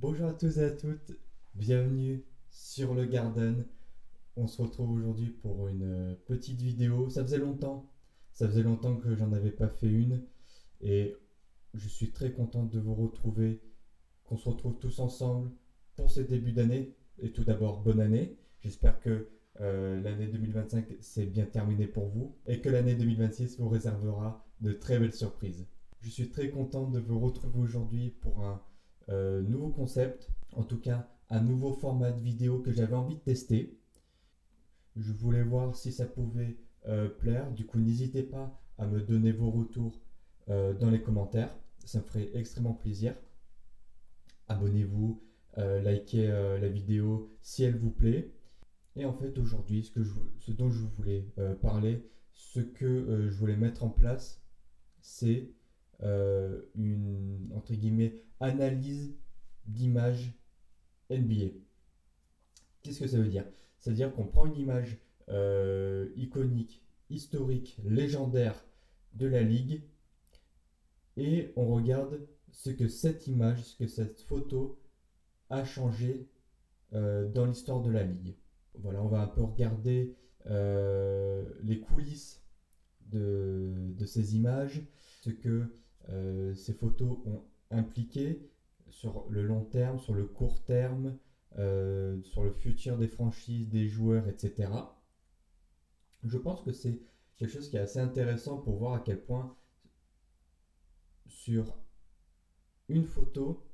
Bonjour à tous et à toutes, bienvenue sur le Garden. On se retrouve aujourd'hui pour une petite vidéo. Ça faisait longtemps que j'en avais pas fait une et je suis très content de vous retrouver, qu'on se retrouve tous ensemble pour ce début d'année. Et tout d'abord, bonne année. J'espère que l'année 2025 s'est bien terminée pour vous et que l'année 2026 vous réservera de très belles surprises. Je suis très content de vous retrouver aujourd'hui pour un nouveau concept, en tout cas un nouveau format de vidéo que j'avais envie de tester. Je voulais voir si ça pouvait plaire, du coup n'hésitez pas à me donner vos retours dans les commentaires, ça me ferait extrêmement plaisir. Abonnez-vous, likez la vidéo si elle vous plaît. Et en fait aujourd'hui ce dont je voulais parler, ce que je voulais mettre en place, c'est une entre guillemets analyse d'image NBA. Qu'est-ce que ça veut dire? Ça veut dire qu'on prend une image iconique, historique, légendaire de la ligue et on regarde ce que cette image, ce que cette photo a changé dans l'histoire de la ligue. Voilà, on va un peu regarder les coulisses de ces images, ce que ces photos ont impliqué sur le long terme, sur le court terme, sur le futur des franchises, des joueurs, etc. Je pense que c'est quelque chose qui est assez intéressant pour voir à quel point sur une photo,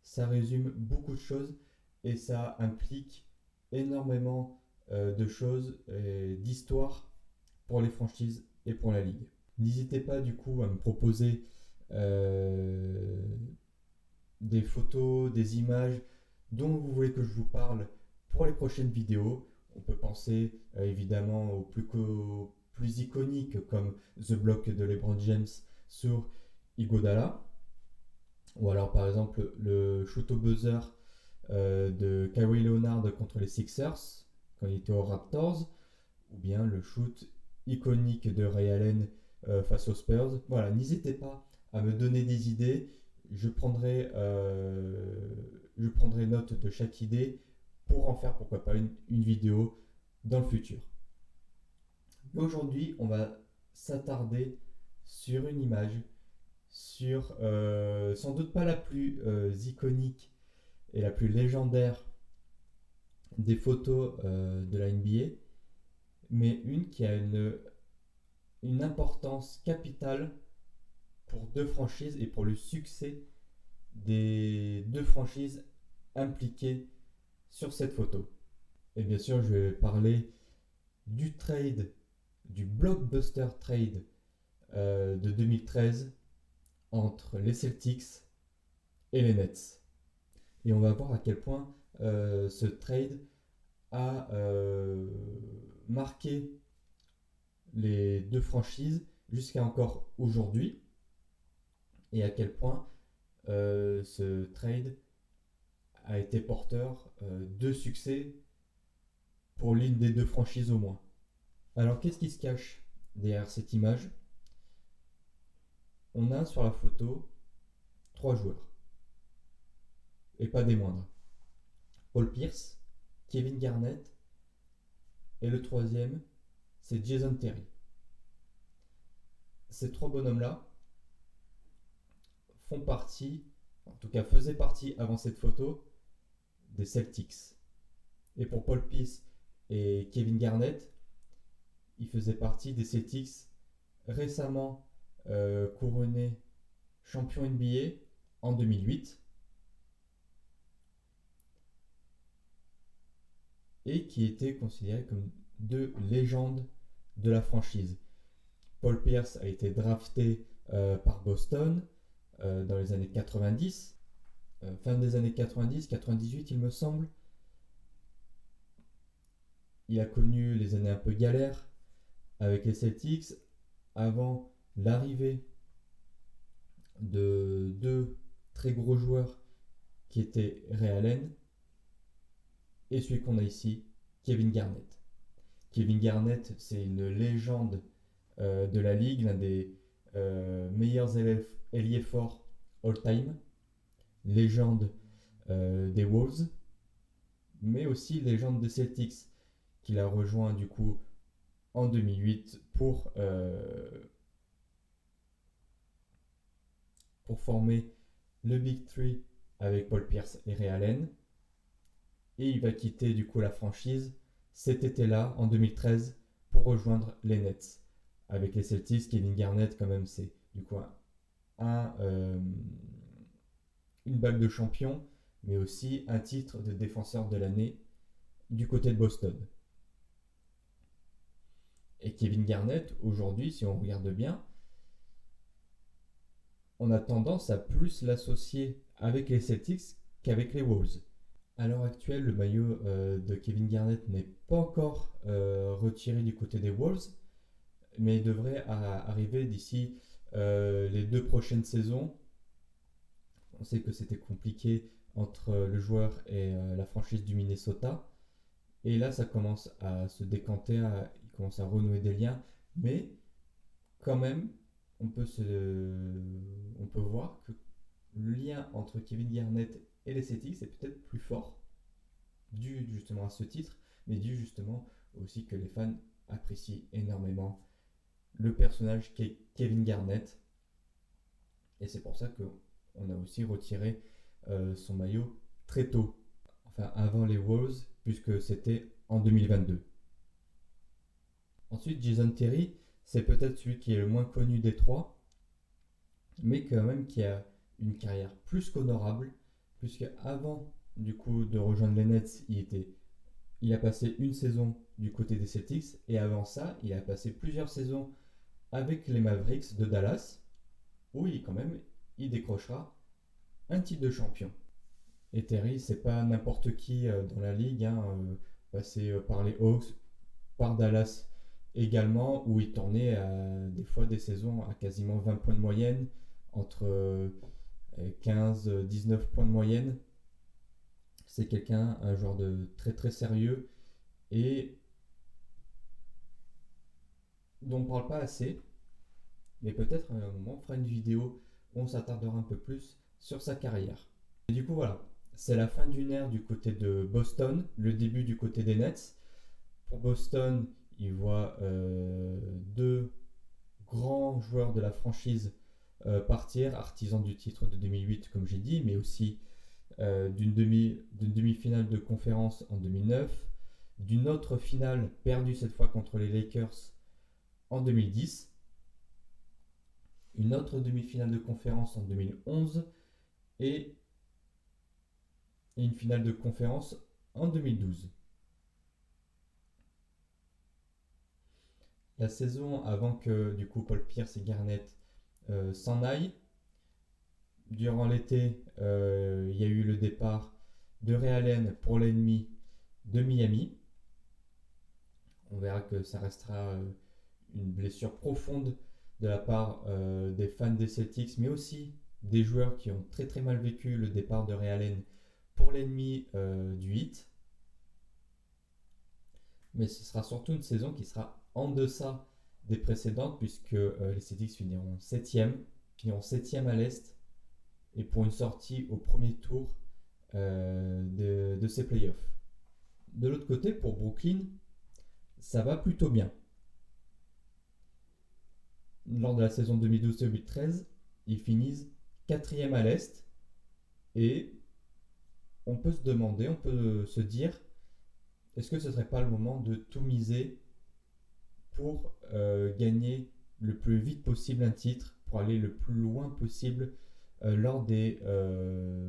ça résume beaucoup de choses et ça implique énormément de choses, d'histoires pour les franchises et pour la ligue. N'hésitez pas du coup à me proposer euh, des photos, des images dont vous voulez que je vous parle pour les prochaines vidéos. On peut penser évidemment aux plus iconiques comme The Block de LeBron James sur Iguodala, ou alors par exemple le shoot au buzzer de Kawhi Leonard contre les Sixers quand il était aux Raptors, ou bien le shoot iconique de Ray Allen face aux Spurs. Voilà, n'hésitez pas à me donner des idées. Je prendrai, note de chaque idée pour en faire pourquoi pas une vidéo dans le futur. Mais aujourd'hui, on va s'attarder sur une image, sur sans doute pas la plus iconique et la plus légendaire des photos de la NBA, mais une qui a une importance capitale pour deux franchises et pour le succès des deux franchises impliquées sur cette photo. Et bien sûr, je vais parler du trade, du blockbuster trade de 2013 entre les Celtics et les Nets. Et on va voir à quel point ce trade a marqué les deux franchises jusqu'à encore aujourd'hui et à quel point ce trade a été porteur de succès pour l'une des deux franchises au moins. Alors qu'est-ce qui se cache derrière cette image? On a sur la photo trois joueurs, et pas des moindres. Paul Pierce, Kevin Garnett, et le troisième, c'est Jason Terry. Ces trois bonhommes-là font partie, en tout cas faisaient partie avant cette photo, des Celtics. Et pour Paul Pierce et Kevin Garnett, ils faisaient partie des Celtics récemment couronnés champion NBA en 2008 et qui étaient considérés comme deux légendes de la franchise. Paul Pierce a été drafté par Boston dans les années 90, fin des années 90, 98 il me semble. Il a connu les années un peu galères avec les Celtics avant l'arrivée de deux très gros joueurs qui étaient Ray Allen et celui qu'on a ici, Kevin Garnett. Kevin Garnett, c'est une légende de la ligue, l'un des meilleurs ailiers forts all-time, légende des Wolves, mais aussi légende des Celtics, qu'il a rejoint du coup en 2008 pour former le Big Three avec Paul Pierce et Ray Allen. Et il va quitter du coup la franchise cet été-là, en 2013, pour rejoindre les Nets. Avec les Celtics, Kevin Garnett, quand même, c'est du coup un, une bague de champion, mais aussi un titre de défenseur de l'année du côté de Boston. Et Kevin Garnett, aujourd'hui, si on regarde bien, on a tendance à plus l'associer avec les Celtics qu'avec les Wolves. À l'heure actuelle, le maillot de Kevin Garnett n'est pas encore retiré du côté des Wolves, mais il devrait arriver d'ici les 2 prochaines saisons. On sait que c'était compliqué entre le joueur et la franchise du Minnesota. Et là, ça commence à se décanter, il commence à renouer des liens. Mais quand même, on peut voir que le lien entre Kevin Garnett et les Celtics est peut-être plus fort, dû justement à ce titre, mais dû justement aussi que les fans apprécient énormément le personnage qu'est Kevin Garnett. Et c'est pour ça qu'on a aussi retiré son maillot très tôt, enfin avant les Wolves, puisque c'était en 2022. Ensuite, Jason Terry, c'est peut-être celui qui est le moins connu des trois, mais quand même qui a une carrière plus qu'honorable, puisque avant du coup de rejoindre les Nets, il a passé une saison du côté des Celtics, et avant ça, il a passé plusieurs saisons avec les Mavericks de Dallas, où il décrochera un titre de champion. Et Terry, c'est pas n'importe qui dans la ligue, passé par les Hawks, par Dallas également, où il tournait des fois des saisons à quasiment 20 points de moyenne, entre 15-19 points de moyenne. C'est un joueur de très très sérieux et dont on ne parle pas assez, mais peut-être à un moment on fera une vidéo où on s'attardera un peu plus sur sa carrière. Et du coup voilà, c'est la fin d'une ère du côté de Boston, le début du côté des Nets. Pour Boston, il voit deux grands joueurs de la franchise partir, artisans du titre de 2008 comme j'ai dit, mais aussi d'une demi-finale de conférence en 2009, d'une autre finale perdue cette fois contre les Lakers en 2010, une autre demi-finale de conférence en 2011 et une finale de conférence en 2012. La saison avant que du coup Paul Pierce et Garnett s'en aillent, durant l'été, il y a eu le départ de Ray Allen pour l'ennemi de Miami. On verra que ça restera une blessure profonde de la part des fans des Celtics, mais aussi des joueurs qui ont très très mal vécu le départ de Ray Allen pour l'ennemi du Heat. Mais ce sera surtout une saison qui sera en deçà des précédentes, puisque les Celtics finiront 7e à l'Est, et pour une sortie au premier tour de ces playoffs. De l'autre côté, pour Brooklyn, ça va plutôt bien. Lors de la saison 2012-2013, ils finissent 4e à l'Est, et on peut se dire, est-ce que ce serait pas le moment de tout miser pour gagner le plus vite possible un titre, pour aller le plus loin possible lors des 1,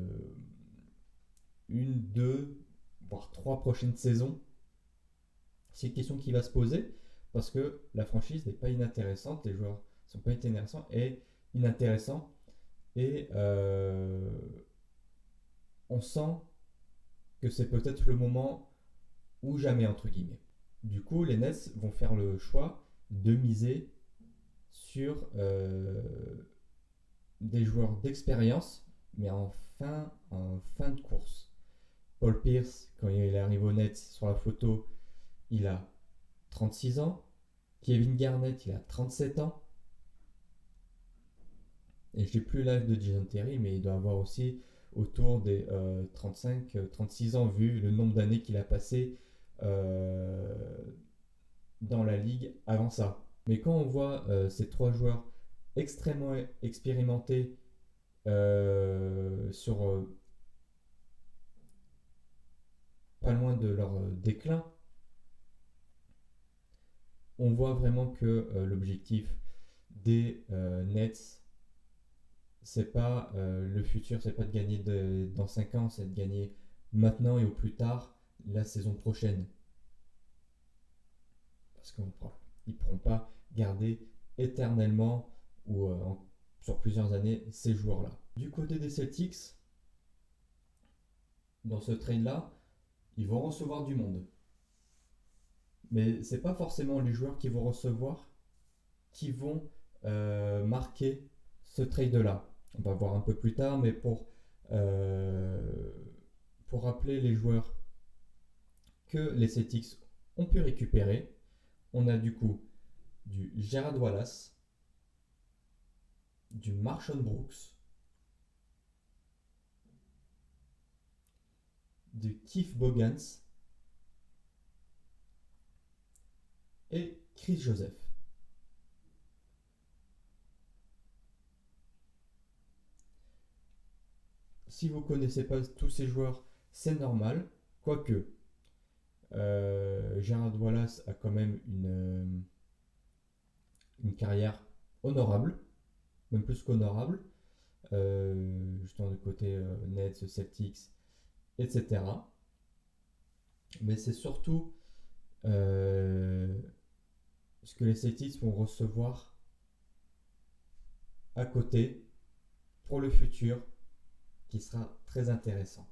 2, voire 3 prochaines saisons. C'est une question qui va se poser parce que la franchise n'est pas inintéressante, les joueurs ne sont pas inintéressants et on sent que c'est peut-être le moment ou jamais entre guillemets. Du coup, les Nets vont faire le choix de miser sur des joueurs d'expérience, mais en fin de course. Paul Pierce, quand il arrive aux Nets sur la photo, il a 36 ans. Kevin Garnett, il a 37 ans. Et je n'ai plus l'âge de Jason Terry, mais il doit avoir aussi autour des 35-36 ans, vu le nombre d'années qu'il a passé dans la ligue avant ça. Mais quand on voit ces trois joueurs extrêmement expérimentés sur pas loin de leur déclin, on voit vraiment que l'objectif des Nets, c'est pas le futur, c'est pas de gagner dans 5 ans, c'est de gagner maintenant et au plus tard la saison prochaine. Parce qu'ils ne pourront pas garder éternellement ou sur plusieurs années ces joueurs-là. Du côté des Celtics, dans ce trade-là, ils vont recevoir du monde. Mais c'est pas forcément les joueurs qui vont recevoir qui vont marquer ce trade-là. On va voir un peu plus tard, mais pour rappeler les joueurs que les Celtics ont pu récupérer, on a du coup du Gerard Wallace, du Marshall Brooks, de Keith Bogans et Chris Joseph. Si vous ne connaissez pas tous ces joueurs, c'est normal, quoique Gerard Wallace a quand même une carrière honorable, même plus qu'honorable, justement du côté Nets, Celtics, etc. Mais c'est surtout ce que les Celtics vont recevoir à côté pour le futur qui sera très intéressant.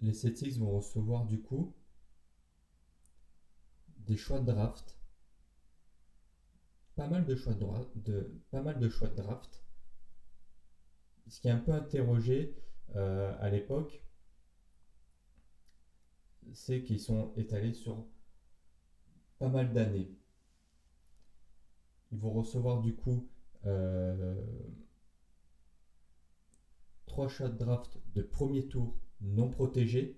Les Celtics vont recevoir du coup des choix de draft, pas mal de choix de draft, ce qui est un peu interrogé à l'époque, c'est qu'ils sont étalés sur pas mal d'années. Ils vont recevoir du coup 3 choix de draft de premier tour non protégés,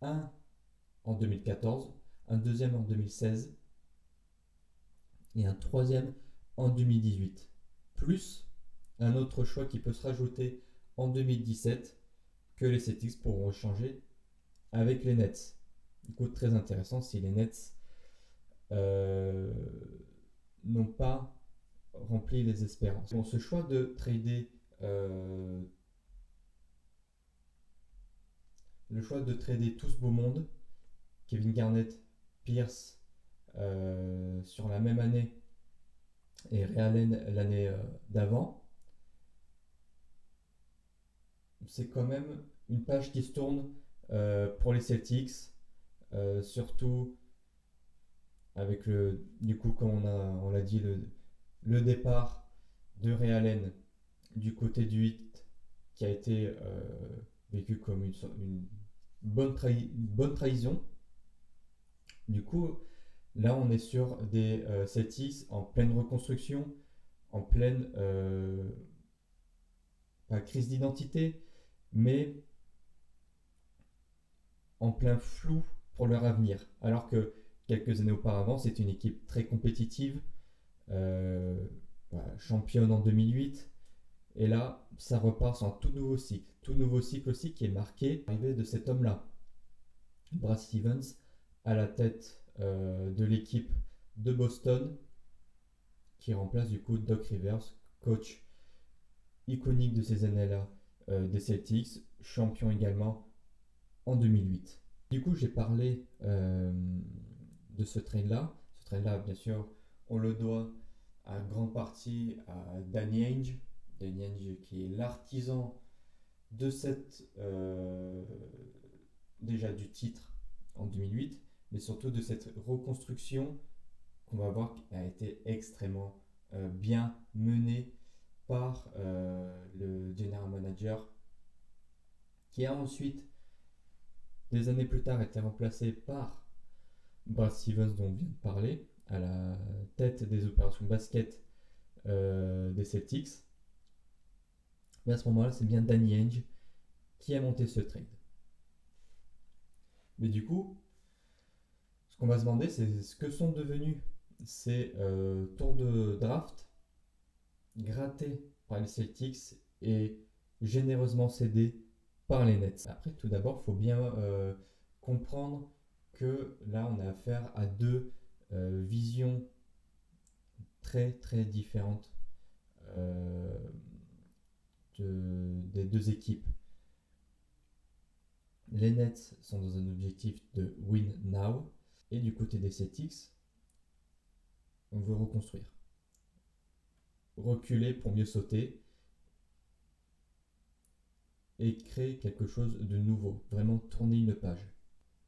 un en 2014, un deuxième en 2016 et un troisième en 2018, plus un autre choix qui peut se rajouter en 2017 que les Celtics pourront échanger avec les Nets. Du coup, très intéressant si les Nets n'ont pas rempli les espérances. Bon, ce choix de trader le choix de trader tout ce beau monde, Kevin Garnett, Pierce sur la même année et Ray Allen l'année d'avant, c'est quand même une page qui se tourne pour les Celtics, surtout avec du coup comme on l'a dit le départ de Ray Allen du côté du 8 qui a été vécu comme une bonne trahison. Du coup, là on est sur des Celtics en pleine reconstruction, en pleine pas crise d'identité, mais en plein flou pour leur avenir. Alors que quelques années auparavant, c'était une équipe très compétitive, championne en 2008. Et là, ça repart sur un tout nouveau cycle. Tout nouveau cycle aussi qui est marqué par l'arrivée de cet homme-là, Brad Stevens, à la tête de l'équipe de Boston, qui remplace du coup Doc Rivers, coach iconique de ces années-là des Celtics, champion également en 2008. Du coup, j'ai parlé de ce trade-là. Ce trade-là, bien sûr, on le doit à grande partie à Danny Ainge. Danny Ainge qui est l'artisan de cette déjà du titre en 2008, mais surtout de cette reconstruction qu'on va voir qui a été extrêmement bien menée par le general manager qui a ensuite des années plus tard été remplacé par Brad Stevens dont on vient de parler à la tête des opérations basket des Celtics. Mais à ce moment-là, c'est bien Danny Ainge qui a monté ce trade. Mais du coup, ce qu'on va se demander, c'est ce que sont devenus ces tours de draft grattés par les Celtics et généreusement cédés par les Nets. Après, tout d'abord, il faut bien comprendre que là, on a affaire à deux visions très très différentes des deux équipes. Les Nets sont dans un objectif de win now, et du côté des Celtics, on veut reconstruire. Reculer pour mieux sauter et créer quelque chose de nouveau, vraiment tourner une page.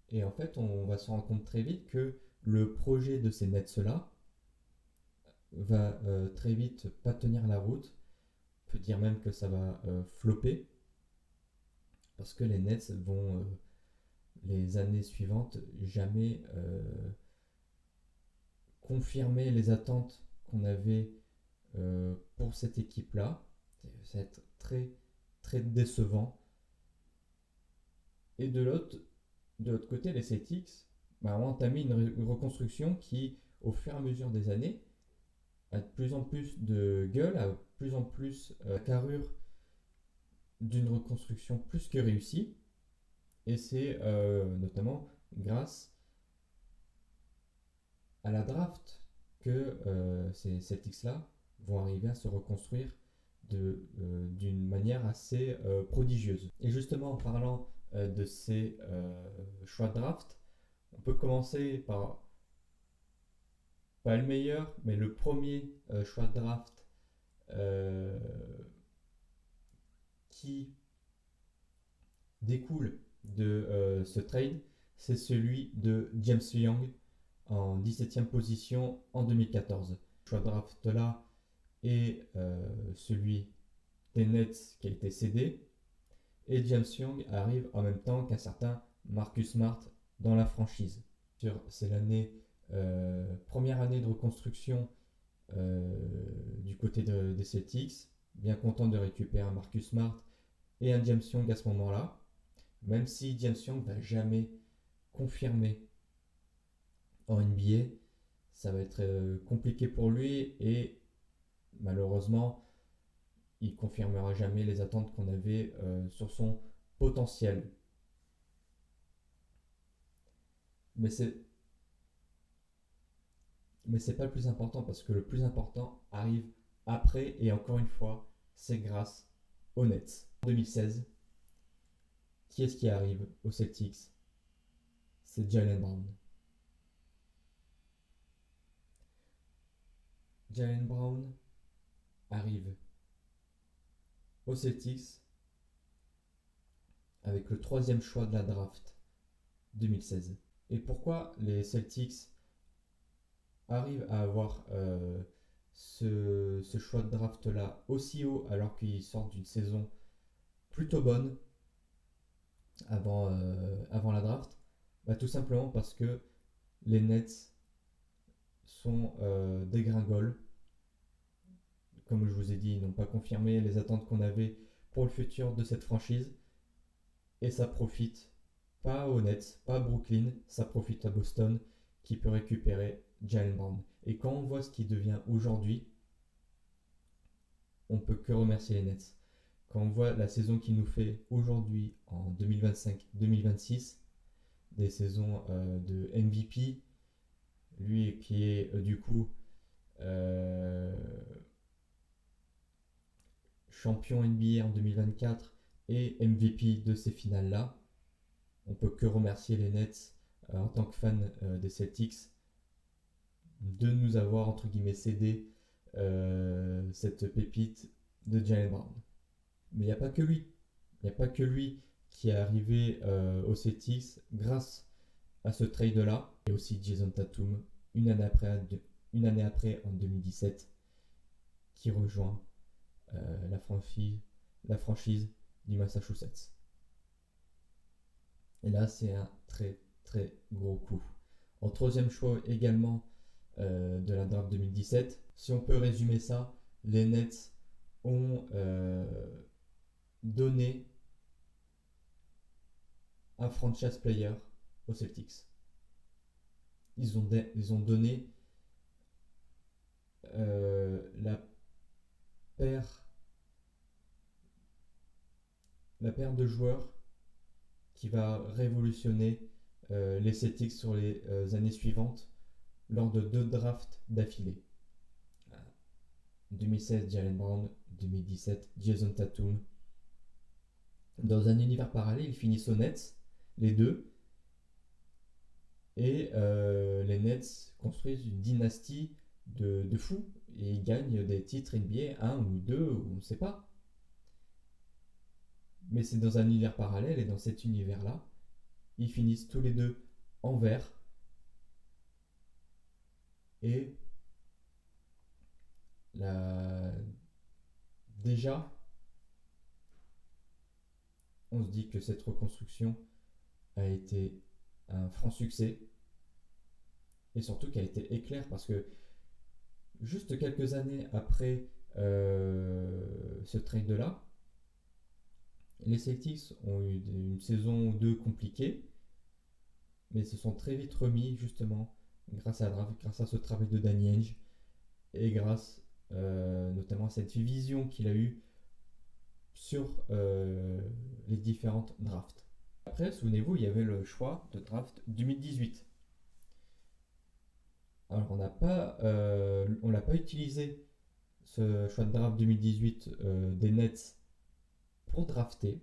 Et en fait, on va se rendre compte très vite que le projet de ces Nets-là va très vite pas tenir la route. On peut dire même que ça va flopper, parce que les Nets vont, les années suivantes, jamais confirmer les attentes qu'on avait pour cette équipe-là. Ça va être très, très décevant. Et de l'autre côté, les Celtics ont entamé une reconstruction qui, au fur et à mesure des années, a de plus en plus de gueule, a de plus en plus carrure d'une reconstruction plus que réussie. Et c'est notamment grâce à la draft que ces Celtics-là vont arriver à se reconstruire d'une manière assez prodigieuse. Et justement, en parlant de ces choix de draft, on peut commencer par, pas le meilleur, mais le premier choix de draft qui découle de ce trade, c'est celui de James Young en 17e position en 2014. Le choix de draft là est celui des Nets qui a été cédé, et James Young arrive en même temps qu'un certain Marcus Smart dans la franchise. C'est l'année première année de reconstruction du côté des Celtics, bien content de récupérer un Marcus Smart et un James Young à ce moment-là, même si James Young ne va jamais confirmer en NBA, ça va être compliqué pour lui, et malheureusement il confirmera jamais les attentes qu'on avait sur son potentiel. Mais c'est pas le plus important, parce que le plus important arrive après, et encore une fois, c'est grâce aux Nets. En 2016, qui est-ce qui arrive aux Celtics? C'est Jaylen Brown. Jaylen Brown arrive aux Celtics avec le troisième choix de la draft 2016. Et pourquoi les Celtics arrivent à avoir ce choix de draft là aussi haut, alors qu'ils sortent d'une saison plutôt bonne avant la draft? Tout simplement parce que les Nets sont dégringoles. Comme je vous ai dit, ils n'ont pas confirmé les attentes qu'on avait pour le futur de cette franchise, et ça profite pas aux Nets, pas à Brooklyn, ça profite à Boston, qui peut récupérer Jaylen Brown. Et quand on voit ce qui devient aujourd'hui, on peut que remercier les Nets. Quand on voit la saison qu'il nous fait aujourd'hui en 2025-2026, des saisons de MVP, lui qui est du coup champion NBA en 2024 et MVP de ces finales-là, on peut que remercier les Nets en tant que fan des Celtics de nous avoir entre guillemets cédé cette pépite de Jaylen Brown. Mais il n'y a pas que lui. Il n'y a pas que lui qui est arrivé aux Celtics grâce à ce trade-là. Il y a aussi Jason Tatum, une année après en 2017, qui rejoint la franchise du Massachusetts. Et là, c'est un très très gros coup. En troisième choix également de la draft 2017, si on peut résumer ça, les Nets ont donné un franchise player aux Celtics. Ils ont donné la paire de joueurs qui va révolutionner les Celtics sur les années suivantes lors de 2 drafts d'affilée. 2016, Jaylen Brown, 2017, Jason Tatum. Dans un univers parallèle, ils finissent aux Nets, les deux, et les Nets construisent une dynastie de fous, et ils gagnent des titres NBA, un ou deux, ou on ne sait pas. Mais c'est dans un univers parallèle, et dans cet univers-là, ils finissent tous les deux en vert, et déjà, on se dit que cette reconstruction a été un franc succès, et surtout qu'elle a été éclair, parce que juste quelques années après ce trade-là, les Celtics ont eu une saison ou deux compliquée, mais se sont très vite remis justement grâce à ce travail de Danny Ainge, et grâce notamment à cette vision qu'il a eue sur les différentes drafts. Après, souvenez-vous, il y avait le choix de draft 2018. Alors on l'a pas utilisé, ce choix de draft 2018 des Nets, pour drafter,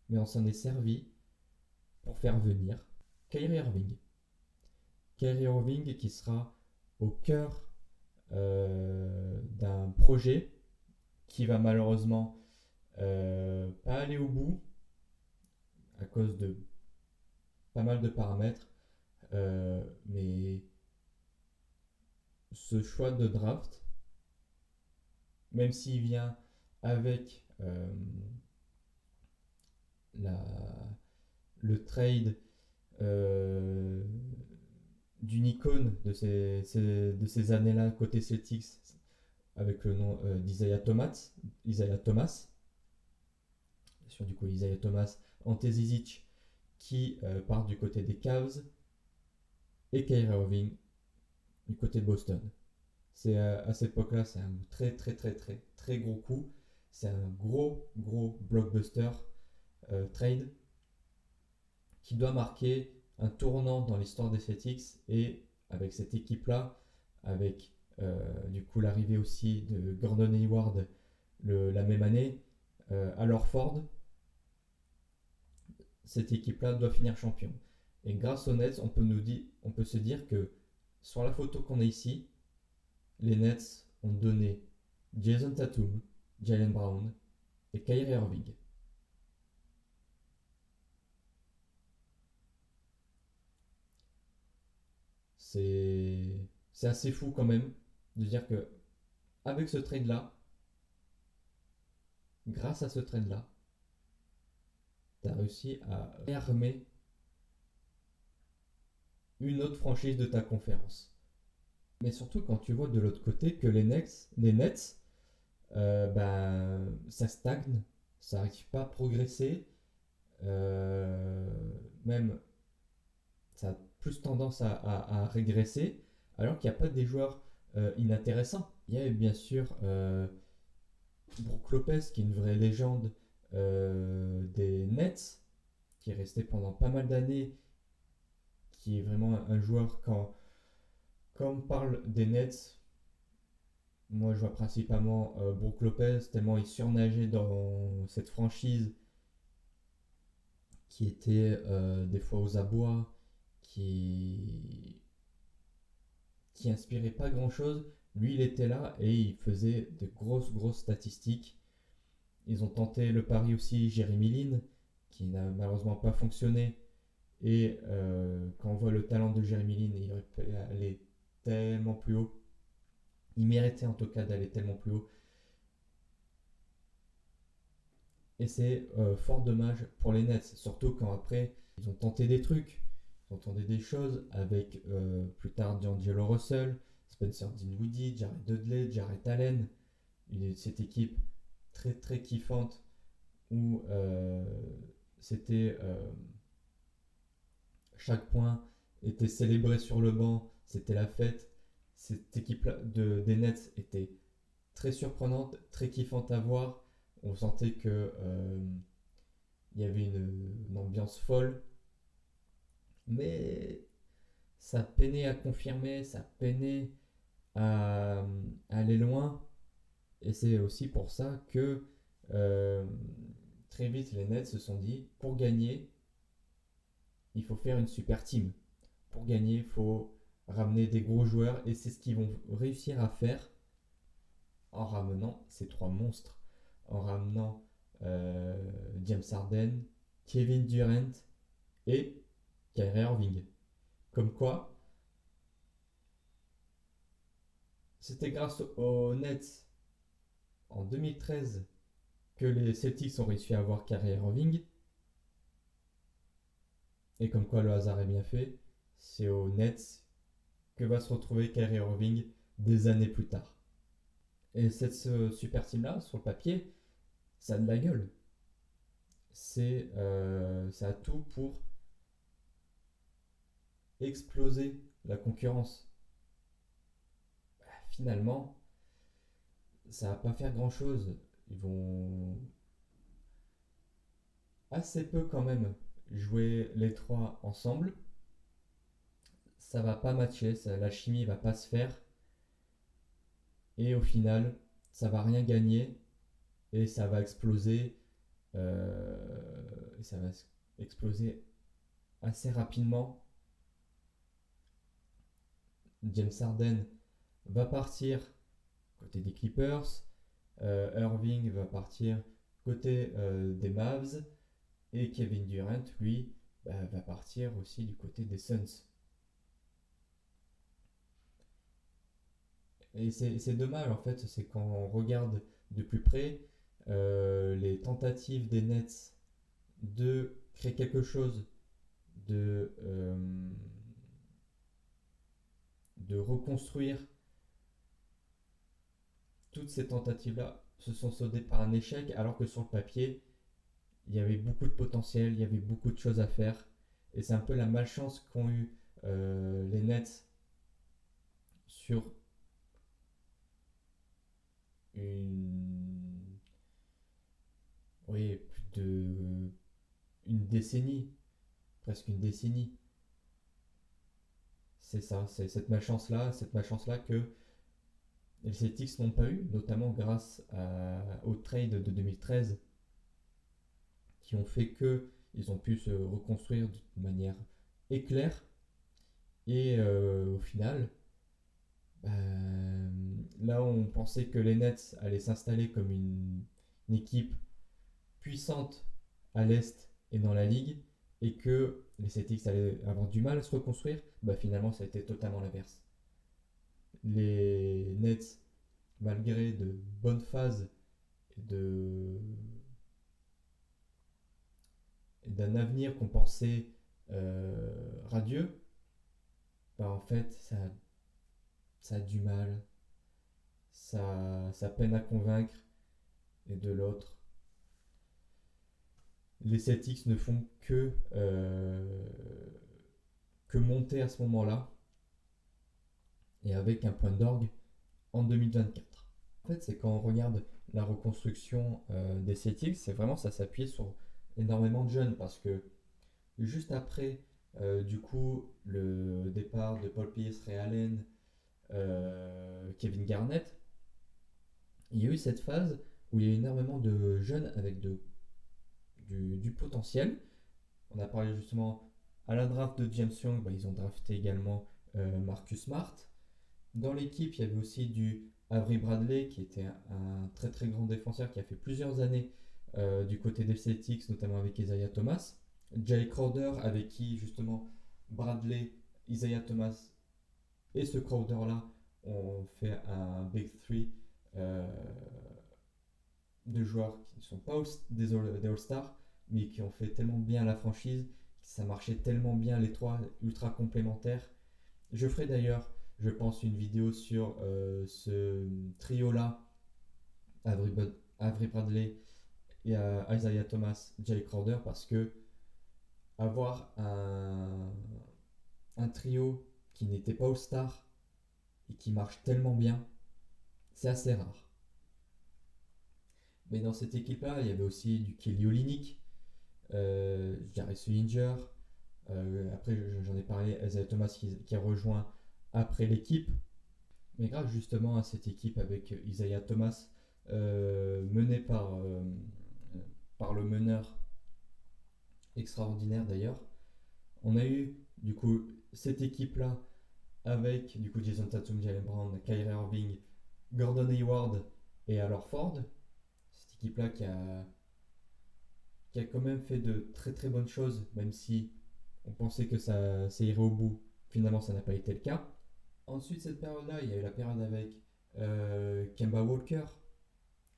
mais on s'en est servi pour faire venir Kyrie Irving. Kyrie Irving qui sera au cœur d'un projet qui va malheureusement pas aller au bout à cause de pas mal de paramètres, mais ce choix de draft, même s'il vient avec le trade d'une icône de ces années-là côté Celtics, avec le nom d'Isaiah Thomas, sur du coup Isaiah Thomas, Ante Zizic qui part du côté des Cavs, et Kyrie Irving du côté de Boston. C'est à cette époque-là, c'est un très très très très très gros coup. C'est un gros blockbuster trade qui doit marquer un tournant dans l'histoire des Celtics, et avec cette équipe-là, avec du coup l'arrivée aussi de Gordon Hayward la même année, à Ford, cette équipe-là doit finir champion. Et grâce aux Nets, on peut se dire que sur la photo qu'on a ici, les Nets ont donné Jason Tatum, Jaylen Brown et Kyrie Irving. C'est assez fou quand même de dire que avec ce trade-là, grâce à ce trade-là, tu as réussi à réarmer une autre franchise de ta conférence. Mais surtout quand tu vois de l'autre côté que les Nets, ça stagne, ça n'arrive pas à progresser, même ça a plus tendance à régresser, alors qu'il n'y a pas des joueurs inintéressants. Il y a bien sûr Brook Lopez, qui est une vraie légende des Nets, qui est resté pendant pas mal d'années, qui est vraiment un joueur quand on parle des Nets, moi je vois principalement Brook Lopez, tellement il surnageait dans cette franchise qui était des fois aux abois, qui inspirait pas grand chose. Lui il était là et il faisait de grosses statistiques. Ils ont tenté le pari aussi Jeremy Lin, qui n'a malheureusement pas fonctionné. Et quand on voit le talent de Jeremy Lin, il aurait pu aller tellement plus haut. Il méritait en tout cas d'aller tellement plus haut. Et c'est fort dommage pour les Nets, surtout quand après ils ont tenté des trucs, ils ont tenté des choses avec plus tard D'Angelo Russell, Spencer Dinwiddie, Jared Dudley, Jarrett Allen. cette équipe très très kiffante où c'était chaque point était célébré sur le banc, c'était la fête. Cette équipe des Nets était très surprenante, très kiffante à voir. On sentait que il y avait une ambiance folle, mais ça peinait à confirmer, ça peinait à aller loin. Et c'est aussi pour ça que euh, très vite les Nets se sont dit, pour gagner, il faut faire une super team. Pour gagner, il faut ramener des gros joueurs et c'est ce qu'ils vont réussir à faire en ramenant ces trois monstres, en ramenant James Harden, Kevin Durant et Kyrie Irving. Comme quoi, c'était grâce aux Nets en 2013 que les Celtics ont réussi à avoir Kyrie Irving. Et comme quoi le hasard est bien fait, c'est aux Nets que va se retrouver Kyrie Irving des années plus tard. Et cette super team là, sur le papier, ça a de la gueule. Ça a tout pour exploser la concurrence. Finalement, ça va pas faire grand chose. Ils vont assez peu quand même jouer les trois ensemble. Ça va pas matcher, la chimie va pas se faire. Et au final, ça va rien gagner et ça va exploser. Ça va exploser assez rapidement. James Harden va partir côté des Clippers. Irving va partir côté des Mavs. Et Kevin Durant, lui, va partir aussi du côté des Suns. Et c'est dommage en fait, c'est quand on regarde de plus près les tentatives des Nets de créer quelque chose, de, euh, de reconstruire. Toutes ces tentatives-là se sont soldées par un échec, alors que sur le papier, il y avait beaucoup de potentiel, il y avait beaucoup de choses à faire. Et c'est un peu la malchance qu'ont eu les Nets sur une, oui, plus de une décennie, presque une décennie. C'est ça, c'est cette malchance-là que les Celtics n'ont pas eu, notamment grâce au trade de 2013, qui ont fait que ils ont pu se reconstruire de manière éclair. Et au final, là on pensait que les Nets allaient s'installer comme une équipe puissante à l'Est et dans la Ligue, et que les Celtics allaient avoir du mal à se reconstruire, finalement ça a été totalement l'inverse. Les Nets, malgré de bonnes phases d'un avenir qu'on pensait radieux, en fait ça a du mal, ça peine à convaincre, et de l'autre, les Celtics ne font que monter à ce moment-là, et avec un point d'orgue en 2024. En fait, c'est quand on regarde la reconstruction des Celtics, c'est vraiment ça s'appuie sur énormément de jeunes, parce que juste après du coup le départ de Paul Pierce, Ray Allen, Kevin Garnett, il y a eu cette phase où il y a eu énormément de jeunes avec du potentiel. On a parlé justement à la draft de James Young, ils ont drafté également Marcus Smart. Dans l'équipe, il y avait aussi du Avery Bradley, qui était un très très grand défenseur qui a fait plusieurs années du côté des Celtics, notamment avec Isaiah Thomas. Jay Crowder, avec qui justement Bradley, Isaiah Thomas et ce Crowder-là ont fait un Big Three de joueurs qui ne sont pas des All-Stars, mais qui ont fait tellement bien la franchise, ça marchait tellement bien les trois ultra complémentaires. Je ferai d'ailleurs, je pense, une vidéo sur ce trio-là Avery Bradley et à Isaiah Thomas, Jay Crowder, parce que avoir un trio qui n'était pas All-Star et qui marche tellement bien, c'est assez rare. Mais dans cette équipe-là, il y avait aussi du Kelly Olynyk, Jarvis Willinger. Après, j'en ai parlé, Isaiah Thomas qui a rejoint après l'équipe. Mais grâce justement à cette équipe avec Isaiah Thomas, menée par le meneur extraordinaire d'ailleurs, on a eu du coup cette équipe-là avec du coup Jason Tatum, Jaylen Brown, Kyrie Irving, Gordon Hayward et alors Ford. Cette équipe-là qui a quand même fait de très très bonnes choses, même si on pensait que ça irait au bout. Finalement, ça n'a pas été le cas. Ensuite, cette période-là, il y a eu la période avec Kemba Walker,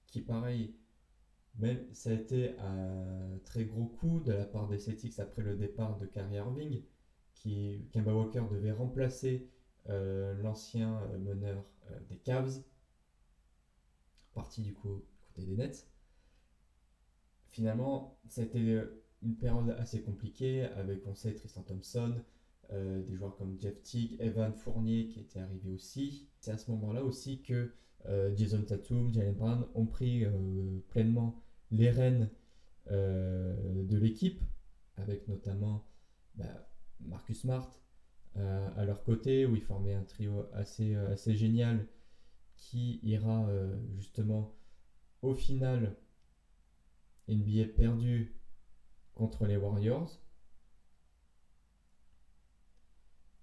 qui pareil, même ça a été un très gros coup de la part des Celtics après le départ de Kyrie Irving, qui Kemba Walker devait remplacer l'ancien meneur des Cavs, parti du coup côté des Nets. Finalement, ça a été une période assez compliquée avec, on sait, Tristan Thompson, des joueurs comme Jeff Teague, Evan Fournier qui était arrivé aussi. C'est à ce moment-là aussi que Jason Tatum, Jaylen Brown ont pris pleinement les rênes de l'équipe, avec notamment bah, Marcus Smart à leur côté, où ils formaient un trio assez génial qui ira justement au final NBA perdu contre les Warriors.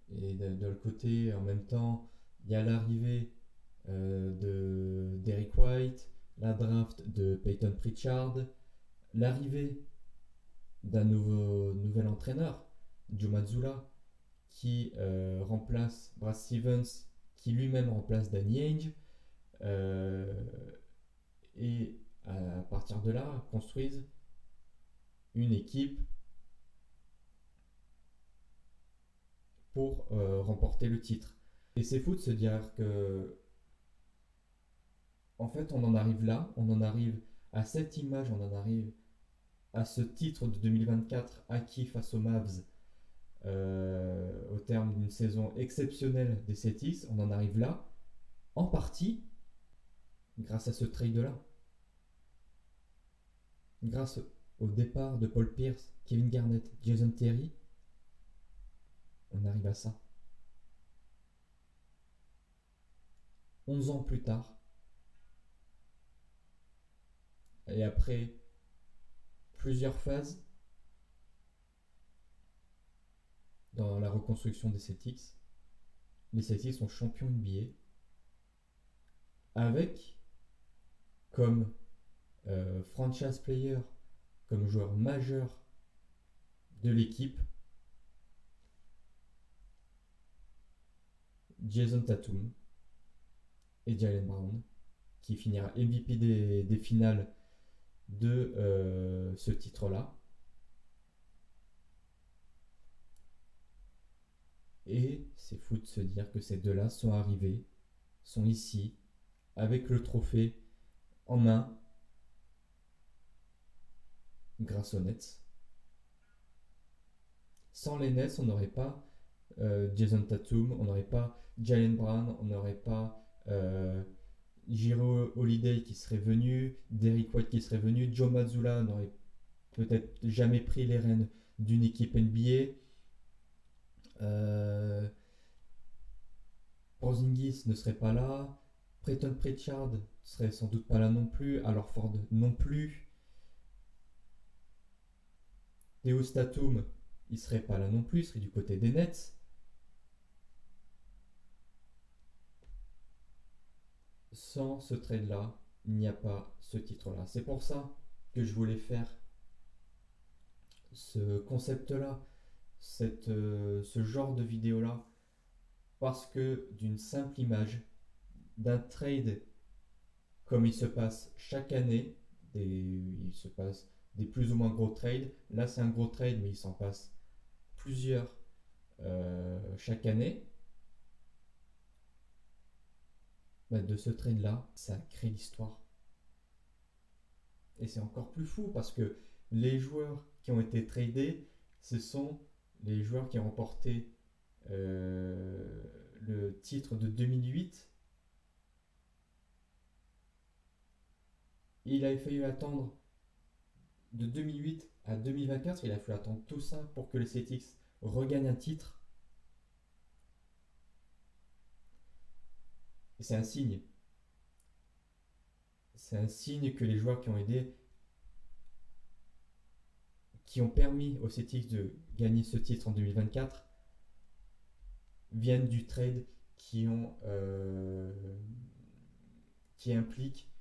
Et de l'autre côté, en même temps, il y a l'arrivée de Derrick White, la draft de Peyton Pritchard, l'arrivée d'un nouvel entraîneur, Joe Mazzulla, qui remplace Brad Stevens, qui lui-même remplace Danny Ainge, euh, et à partir de là, construisent une équipe pour remporter le titre. Et c'est fou de se dire que, en fait, on en arrive là, on en arrive à cette image, on en arrive à ce titre de 2024 acquis face aux Mavs au terme d'une saison exceptionnelle des Celtics. On en arrive là, en partie, grâce à ce trade-là. Grâce au départ de Paul Pierce, Kevin Garnett, Jason Terry, on arrive à ça. 11 ans plus tard, et après plusieurs phases dans la reconstruction des Celtics, les Celtics sont champions NBA avec comme franchise player, comme joueur majeur de l'équipe, Jason Tatum et Jaylen Brown, qui finira MVP des finales de ce titre-là. Et c'est fou de se dire que ces deux-là sont arrivés, sont ici, avec le trophée en main, grâce aux Nets. Sans les Nets, on n'aurait pas Jason Tatum, on n'aurait pas Jaylen Brown, on n'aurait pas Jiro Holiday qui serait venu, Derrick White qui serait venu, Joe Mazzulla n'aurait peut-être jamais pris les rênes d'une équipe NBA. Porzingis ne serait pas là, Peyton Pritchard serait sans doute pas là non plus, alors Ford non plus, Deus Tatum il serait pas là non plus, il serait du côté des Nets. Sans ce trade-là, il n'y a pas ce titre-là. C'est pour ça que je voulais faire ce concept-là, ce genre de vidéo-là, parce que d'une simple image, d'un trade comme il se passe chaque année, il se passe des plus ou moins gros trades. Là, c'est un gros trade, mais il s'en passe plusieurs chaque année. Bah, de ce trade-là, ça crée l'histoire. Et c'est encore plus fou parce que les joueurs qui ont été tradés, ce sont les joueurs qui ont remporté le titre de 2008. Il a fallu attendre de 2008 à 2024, il a fallu attendre tout ça pour que les Celtics regagnent un titre. Et c'est un signe. C'est un signe que les joueurs qui ont aidé, qui ont permis aux Celtics de gagner ce titre en 2024, viennent du trade qui implique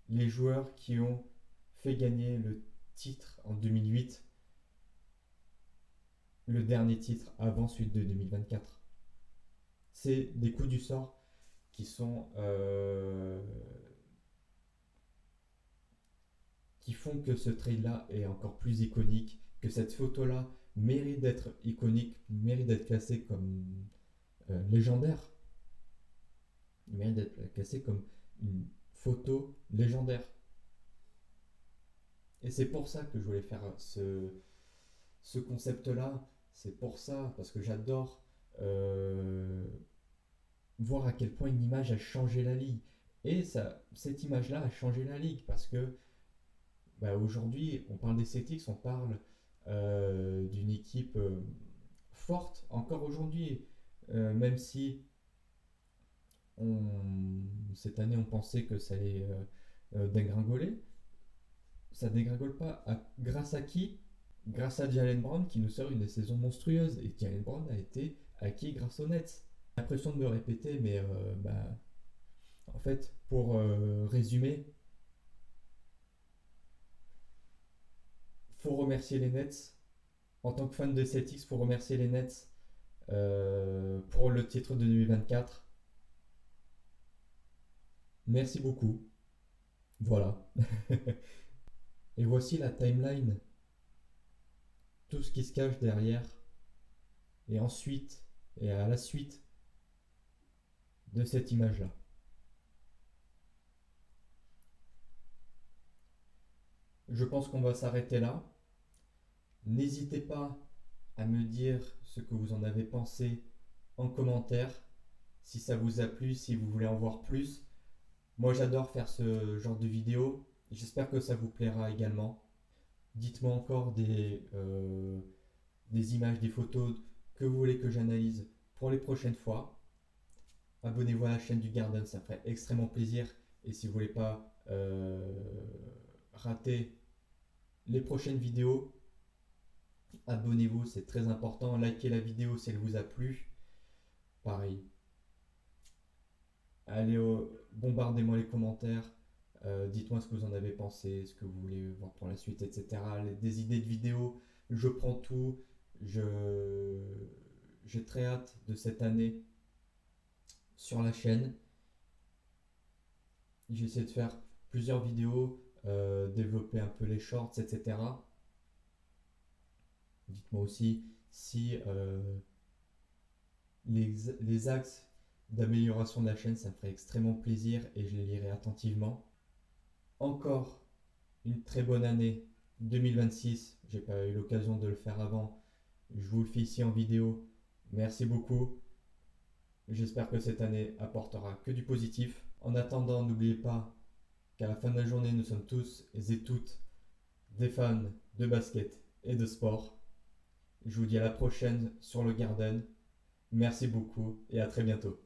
les joueurs qui ont fait gagner le titre en 2008, le dernier titre avant celui de 2024. C'est des coups du sort qui sont qui font que ce trade-là est encore plus iconique, que cette photo-là mérite d'être iconique, mérite d'être classée comme légendaire. Il mérite d'être classé comme une photo légendaire. Et c'est pour ça que je voulais faire ce concept-là. C'est pour ça, parce que j'adore voir à quel point une image a changé la ligue. Et cette image-là a changé la ligue parce que aujourd'hui, on parle des Celtics, on parle d'une équipe forte encore aujourd'hui, même si cette année on pensait que ça allait dégringoler. Ça dégringole pas. Grâce à qui? Grâce à Jaylen Brown qui nous sort une saison monstrueuse. Et Jaylen Brown a été acquis grâce aux Nets. J'ai l'impression de me répéter, mais en fait, pour résumer, faut remercier les Nets. En tant que fan de Celtics, faut remercier les Nets pour le titre de 2024. Merci beaucoup. Voilà. Et voici la timeline. Tout ce qui se cache derrière. Et ensuite, et à la suite de cette image-là. Je pense qu'on va s'arrêter là. N'hésitez pas à me dire ce que vous en avez pensé en commentaire. Si ça vous a plu, si vous voulez en voir plus. Moi j'adore faire ce genre de vidéo. J'espère que ça vous plaira également. Dites-moi encore des images, des photos que vous voulez que j'analyse pour les prochaines fois. Abonnez-vous à la chaîne du Garden, ça ferait extrêmement plaisir. Et si vous voulez pas rater les prochaines vidéos, abonnez-vous, c'est très important. Likez la vidéo si elle vous a plu. Pareil. Allez, bombardez-moi les commentaires. Dites-moi ce que vous en avez pensé, ce que vous voulez voir pour la suite, etc. Des idées de vidéos, je prends tout. J'ai très hâte de cette année sur la chaîne. J'essaie de faire plusieurs vidéos, développer un peu les shorts, etc. Dites-moi aussi si les axes d'amélioration de la chaîne, ça me ferait extrêmement plaisir et je les lirai attentivement. Encore une très bonne année 2026. J'ai pas eu l'occasion de le faire avant. Je vous le fais ici en vidéo. Merci beaucoup. J'espère que cette année apportera que du positif. En attendant, n'oubliez pas qu'à la fin de la journée, nous sommes tous et toutes des fans de basket et de sport. Je vous dis à la prochaine sur le Garden. Merci beaucoup et à très bientôt.